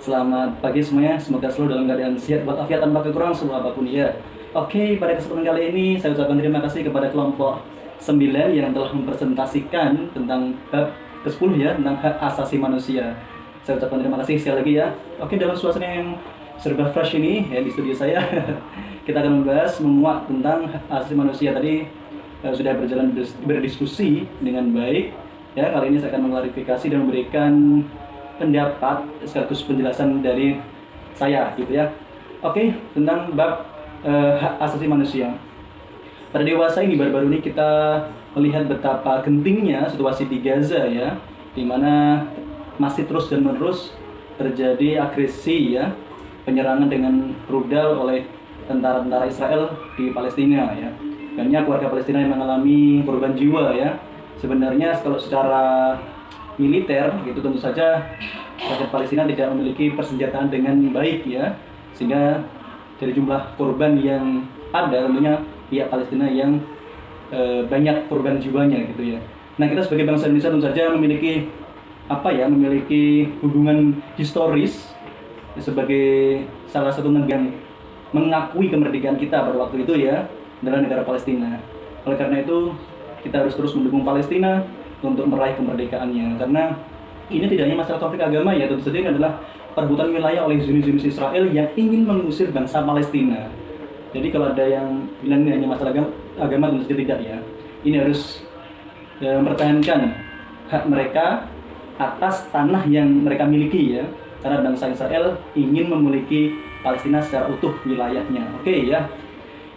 Selamat pagi semuanya, semoga selalu dalam keadaan sehat walafiat tanpa kekurangan semua apapun ya. Oke, pada kesempatan kali ini saya ucapkan terima kasih kepada kelompok 9 yang telah mempresentasikan tentang bab ke-10 ya, tentang hak asasi manusia. Saya ucapkan terima kasih sekali lagi ya. Oke, dalam suasana yang serba fresh ini ya di studio saya, kita akan membahas menguak tentang hak asasi manusia. Tadi sudah berjalan berdiskusi dengan baik. Ya, kali ini saya akan mengklarifikasi dan memberikan pendapat sekaligus penjelasan dari saya gitu ya. Oke, tentang bab hak asasi manusia. Pada dewasa ini baru-baru ini kita melihat betapa gentingnya situasi di Gaza ya, di mana masih terus dan menerus terjadi agresi ya, penyerangan dengan rudal oleh tentara-tentara Israel di Palestina ya. Banyak warga Palestina yang mengalami korban jiwa ya. Sebenarnya kalau secara militer gitu tentu saja rakyat Palestina tidak memiliki persenjataan dengan baik ya, sehingga dari jumlah korban yang ada tentunya pihak Palestina yang banyak korban jiwanya gitu ya. Nah, kita sebagai bangsa Indonesia tentu saja memiliki memiliki hubungan historis sebagai salah satu negara yang mengakui kemerdekaan kita pada waktu itu ya, adalah negara Palestina. Oleh karena itu kita harus terus mendukung Palestina untuk meraih kemerdekaannya, karena ini tidak hanya masalah konflik agama ya, tentu saja ini adalah perebutan wilayah oleh Zionis Israel yang ingin mengusir bangsa Palestina. Jadi kalau ada yang bilang ini hanya masalah agama tentu saja tidak ya. Ini harus mempertahankan hak mereka atas tanah yang mereka miliki ya, karena bangsa Israel ingin memiliki Palestina secara utuh wilayahnya. Oke ya,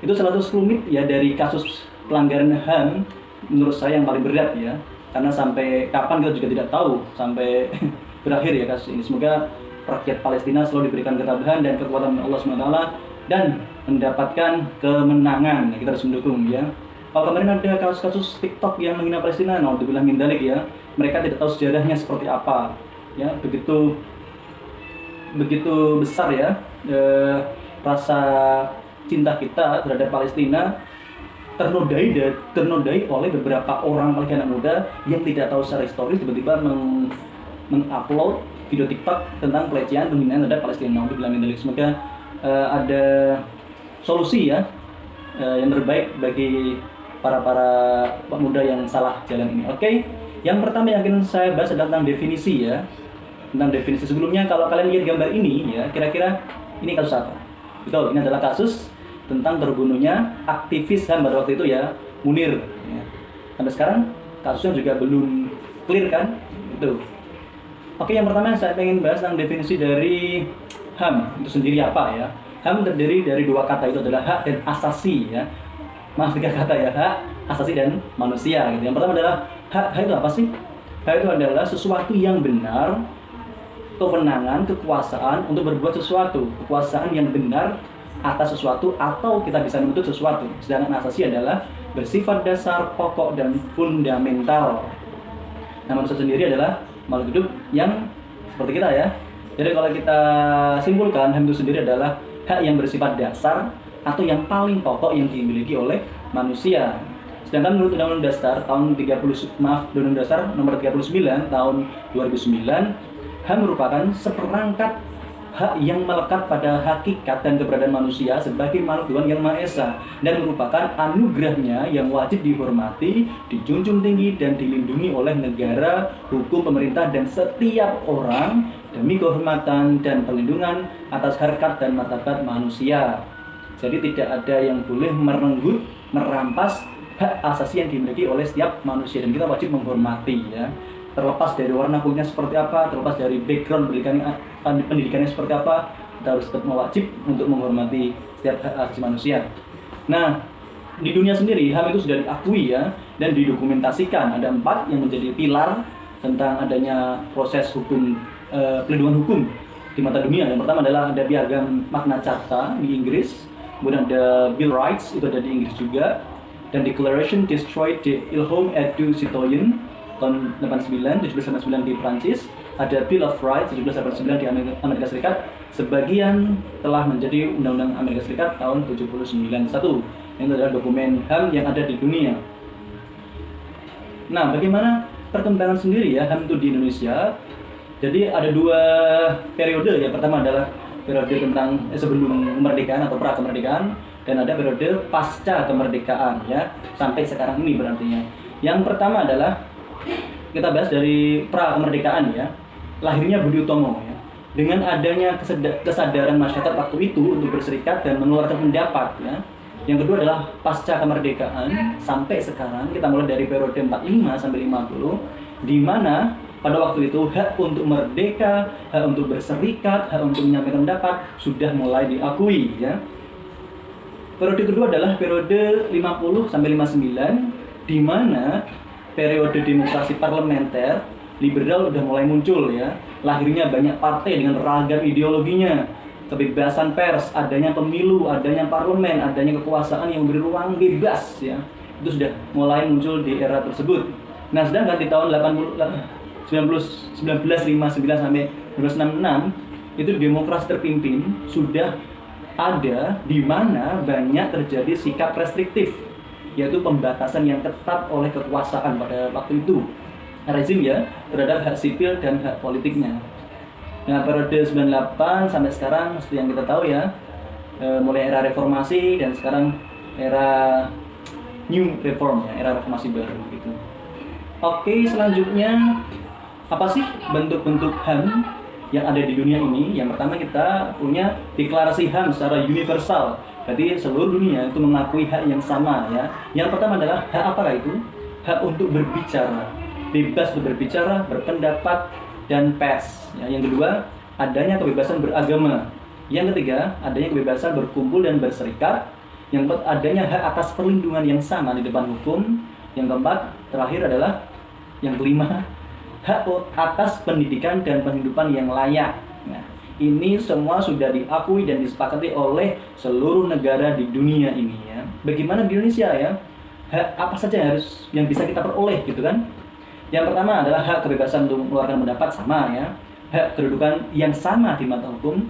itu salah satu sekelumit ya dari kasus pelanggaran HAM menurut saya yang paling berat ya, karena sampai kapan kita juga tidak tahu sampai berakhir ya kasus ini. Semoga rakyat Palestina selalu diberikan ketabahan dan kekuatan Allah SWT dan mendapatkan kemenangan. Nah, kita harus mendukung ya. Kalau kemarin ada kasus-kasus TikTok yang menghina Palestina, naudzubillah min dzalik ya, mereka tidak tahu sejarahnya seperti apa ya, begitu besar ya rasa cinta kita terhadap Palestina ternodai oleh beberapa orang, apalagi anak muda yang tidak tahu secara historis, tiba-tiba mengupload video TikTok tentang pelecehan penghinaan terhadap Palestina. Naudzubillah min dzalik. Semoga ada solusi ya yang terbaik bagi para pemuda yang salah jalan ini. Oke, yang pertama yang akan saya bahas adalah tentang definisi ya. Tentang definisi sebelumnya, kalau kalian lihat gambar ini ya, kira-kira ini kasus apa? Betul, ini adalah kasus tentang terbunuhnya aktivis HAM pada waktu itu ya, Munir ya. Sampai sekarang kasusnya juga belum clear kan itu. Oke, yang pertama saya ingin bahas tentang definisi dari HAM itu sendiri apa ya. HAM terdiri dari dua kata, itu adalah hak dan asasi ya. Maaf, tiga kata ya, hak, asasi dan manusia gitu. Yang pertama adalah hak itu apa sih? Hak itu adalah sesuatu yang benar, kewenangan, kekuasaan untuk berbuat sesuatu, kekuasaan yang benar atas sesuatu atau kita bisa menuntut sesuatu. Sedangkan asasi adalah bersifat dasar, pokok dan fundamental. Nah, manusia sendiri adalah makhluk hidup yang seperti kita ya. Jadi kalau kita simpulkan, HAM itu sendiri adalah hak yang bersifat dasar atau yang paling pokok yang dimiliki oleh manusia. Sedangkan menurut Undang-Undang Dasar tahun Undang-Undang Dasar nomor 39 tahun 2009, HAM merupakan seperangkat hak yang melekat pada hakikat dan keberadaan manusia sebagai makhluk Tuhan Yang Maha Esa, dan merupakan anugerahnya yang wajib dihormati, dijunjung tinggi dan dilindungi oleh negara, hukum, pemerintah dan setiap orang demi kehormatan dan perlindungan atas harkat dan martabat manusia. Jadi tidak ada yang boleh merenggut, merampas hak asasi yang dimiliki oleh setiap manusia, dan kita wajib menghormati ya. Terlepas dari warna kulitnya seperti apa, terlepas dari background pendidikannya seperti apa, kita harus tetap wajib untuk menghormati setiap hak asasi manusia. Nah, di dunia sendiri HAM itu sudah diakui ya dan didokumentasikan. Ada 4 yang menjadi pilar tentang adanya proses hukum, pelindungan hukum di mata dunia. Yang pertama adalah ada Piagam Magna Carta di Inggris, kemudian ada Bill Rights, itu ada di Inggris juga, dan Declaration Destroy de l'Homme et du Citoyen tahun 1789 di Prancis, ada Bill of Rights 1789 di Amerika Serikat, sebagian telah menjadi Undang-Undang Amerika Serikat tahun 1791. Itu adalah dokumen HAM yang ada di dunia. Nah, bagaimana perkembangan sendiri ya HAM itu di Indonesia? Jadi ada dua periode. Yang pertama adalah periode tentang sebelum kemerdekaan atau pra kemerdekaan, dan ada periode pasca kemerdekaan ya, sampai sekarang ini berarti ya. Yang pertama adalah kita bahas dari pra kemerdekaan ya, lahirnya Budi Utomo ya. Dengan adanya kesadaran masyarakat waktu itu untuk berserikat dan mengeluarkan pendapat ya. Yang kedua adalah pasca kemerdekaan sampai sekarang, kita mulai dari periode 45 sampai 50, di mana pada waktu itu hak untuk merdeka, hak untuk berserikat, hak untuk menyampaikan pendapat sudah mulai diakui ya. Periode kedua adalah periode 50 sampai 59, di mana periode demokrasi parlementer liberal udah mulai muncul ya. Lahirnya banyak partai dengan ragam ideologinya, kebebasan pers, adanya pemilu, adanya parlemen, adanya kekuasaan yang memberi ruang bebas ya. Itu sudah mulai muncul di era tersebut. Nah, sedangkan di tahun 1959 sampai 1966 itu demokrasi terpimpin sudah ada, di mana banyak terjadi sikap restriktif, yaitu pembatasan yang ketat oleh kekuasaan pada waktu itu, rezim ya, terhadap hak sipil dan hak politiknya. Nah, periode 98 sampai sekarang seperti yang kita tahu ya, mulai era reformasi dan sekarang era new reform ya, era reformasi baru gitu. Oke, selanjutnya apa sih bentuk-bentuk HAM yang ada di dunia ini? Yang pertama kita punya deklarasi HAM secara universal. Jadi seluruh dunia itu mengakui hak yang sama ya. Yang pertama adalah hak apa itu? Hak untuk berbicara, bebas berbicara, berpendapat, dan pers. Ya, yang kedua, adanya kebebasan beragama. Yang ketiga, adanya kebebasan berkumpul dan berserikat. Yang keempat, adanya hak atas perlindungan yang sama di depan hukum. Yang keempat, terakhir adalah yang kelima, hak atas pendidikan dan penghidupan yang layak. Nah, ini semua sudah diakui dan disepakati oleh seluruh negara di dunia ini ya. Bagaimana di Indonesia ya? Hak apa saja yang bisa kita peroleh gitu kan? Yang pertama adalah hak kebebasan untuk mengeluarkan pendapat sama ya. Hak kedudukan yang sama di mata hukum,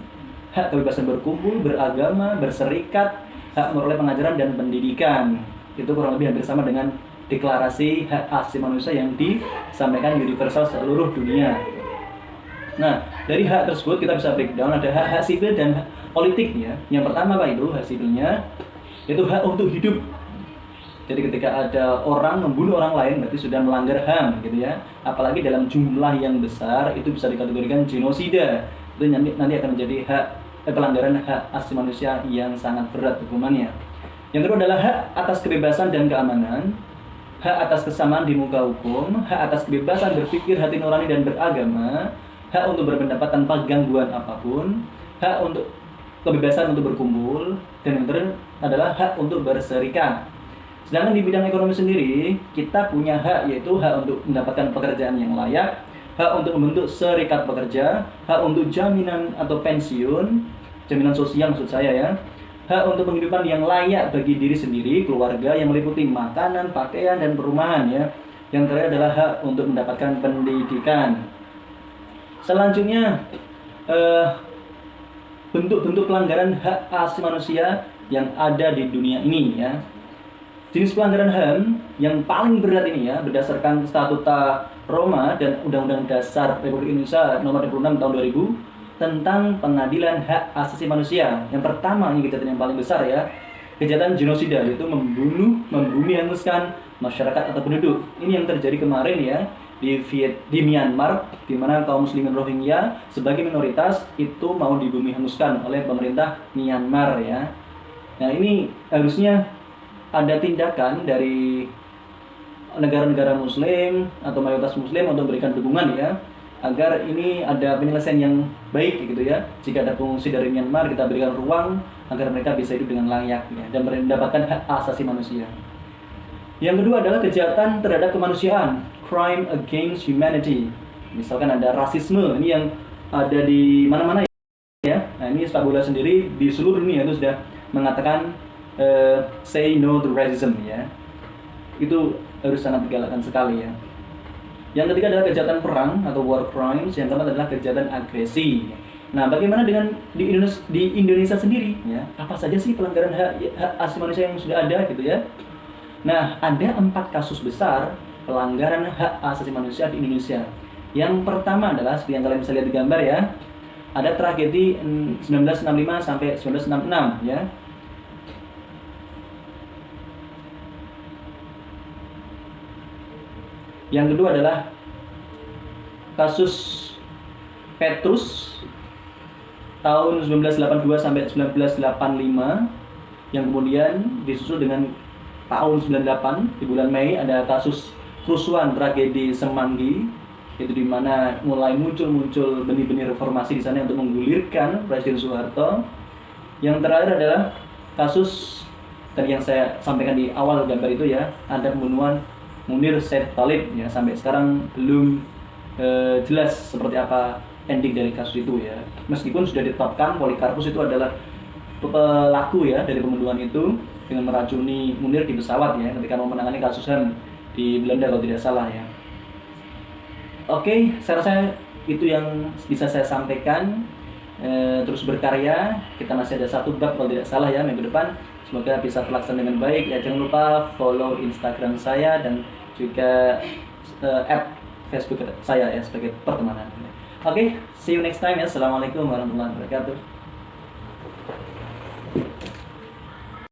hak kebebasan berkumpul, beragama, berserikat, hak memperoleh pengajaran dan pendidikan. Itu kurang lebih hampir sama dengan deklarasi hak asasi manusia yang disampaikan universal seluruh dunia. Nah, dari hak tersebut kita bisa breakdown, ada hak sipil dan hak politik ya. Yang pertama apa itu? Hak sipilnya itu hak untuk hidup. Jadi ketika ada orang membunuh orang lain berarti sudah melanggar HAM gitu ya. Apalagi dalam jumlah yang besar itu bisa dikategorikan genosida. Itu nanti akan menjadi pelanggaran hak asasi manusia yang sangat berat hukumannya. Yang kedua adalah hak atas kebebasan dan keamanan, hak atas kesamaan di muka hukum, hak atas kebebasan berpikir, hati nurani dan beragama, hak untuk berpendapat tanpa gangguan apapun, hak untuk kebebasan untuk berkumpul, dan yang terakhir adalah hak untuk berserikat. Sedangkan di bidang ekonomi sendiri, kita punya hak, yaitu hak untuk mendapatkan pekerjaan yang layak, hak untuk membentuk serikat pekerja, hak untuk jaminan atau pensiun, jaminan sosial maksud saya ya, hak untuk penghidupan yang layak bagi diri sendiri, keluarga, yang meliputi makanan, pakaian, dan perumahan ya. Yang terakhir adalah hak untuk mendapatkan pendidikan. Selanjutnya, bentuk-bentuk pelanggaran hak asasi manusia yang ada di dunia ini ya. Jenis pelanggaran HAM yang paling berat ini ya, berdasarkan Statuta Roma dan Undang-Undang Dasar Republik Indonesia Nomor 26 Tahun 2000 tentang pengadilan hak asasi manusia. Yang pertama, ini kejahatan yang paling besar ya, kejahatan genosida, yaitu membunuh, membumi hanguskan masyarakat atau penduduk. Ini yang terjadi kemarin ya di Myanmar, di mana kaum muslimin Rohingya sebagai minoritas itu mau dibumi hanguskan oleh pemerintah Myanmar ya. Nah, ini harusnya ada tindakan dari negara-negara muslim atau mayoritas muslim untuk memberikan dukungan ya, agar ini ada penyelesaian yang baik gitu ya. Jika ada pengungsi dari Myanmar, kita berikan ruang agar mereka bisa hidup dengan layak ya, dan mendapatkan hak asasi manusia. Yang kedua adalah kejahatan terhadap kemanusiaan, crime against humanity. Misalkan ada rasisme, ini yang ada di mana-mana ya. Nah, ini sepak bola sendiri di seluruh dunia itu sudah mengatakan say no to racism ya. Itu harus sangat digalakkan sekali ya. Yang ketiga adalah kejahatan perang atau war crimes. Yang keempat adalah kejahatan agresi. Nah, bagaimana dengan di Indonesia sendiri ya? Apa saja sih pelanggaran hak asasi manusia yang sudah ada gitu ya? Nah, ada 4 kasus besar pelanggaran hak asasi manusia di Indonesia. Yang pertama adalah seperti yang kalian bisa lihat di gambar ya, ada tragedi 1965 sampai 1966 ya. Yang kedua adalah kasus Petrus tahun 1982 sampai 1985, yang kemudian disusul dengan tahun 98 di bulan Mei ada kasus kerusuhan tragedi Semanggi, itu di mana mulai muncul benih-benih reformasi di sana untuk menggulirkan Presiden Soeharto. Yang terakhir adalah kasus tadi yang saya sampaikan di awal gambar itu ya, ada pembunuhan Munir Said Talib ya, sampai sekarang belum jelas seperti apa ending dari kasus itu ya. Meskipun sudah ditetapkan Polikarpus itu adalah pelaku ya dari pembunuhan itu dengan meracuni Munir di pesawat ya ketika mau menangani kasus HAM di Belanda kalau tidak salah ya. Oke, saya rasa itu yang bisa saya sampaikan. Terus berkarya, kita masih ada satu bab kalau tidak salah ya minggu depan. Semoga bisa terlaksana dengan baik ya. Jangan lupa follow Instagram saya dan juga add Facebook saya ya sebagai pertemanan. Oke, see you next time ya. Assalamualaikum warahmatullahi wabarakatuh.